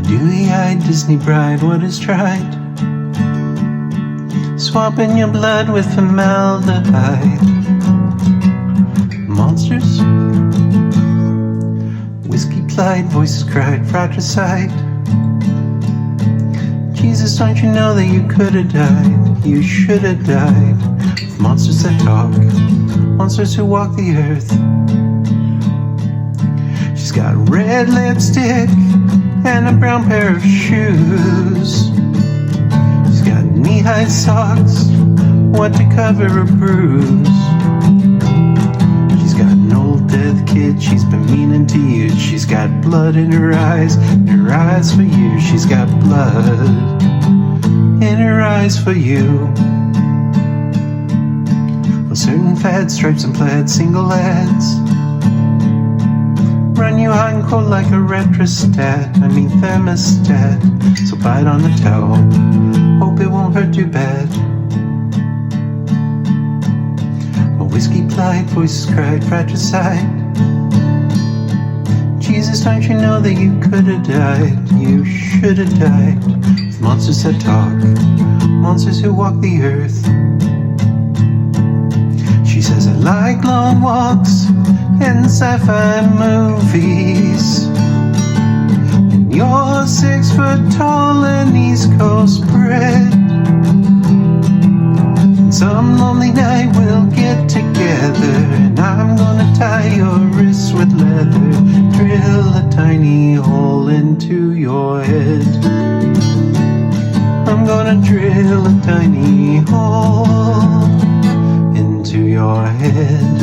dewy-eyed Disney bride, what is tried? Swapping your blood with formaldehyde. Monsters? Whiskey plied, voices cried, fratricide. Jesus, don't you know that you could have died? You should have died. With monsters that talk, monsters who walk the earth. She's got red lipstick and a brown pair of shoes. She's got knee-high socks, what to cover a bruise. She's got an old death kid, she's been meaning to use. She's got blood in her eyes for you. She's got blood in her eyes for you. Well, certain fads, stripes and plaid, single ads run you hot and cold like a retrostat. I mean thermostat. So bite on the towel, hope it won't hurt too bad. Well, whiskey plied, voices cried, fratricide. Jesus, don't you know that you could have died? You should have died. With monsters that talk, monsters who walk the earth. She says, I like long walks and sci-fi movies. And you're 6 foot tall and East Coast bred. And some lonely night we'll get together, and I'm gonna tie your wrists with leather, drill a tiny hole into your head. I'm gonna drill a tiny hole into your head.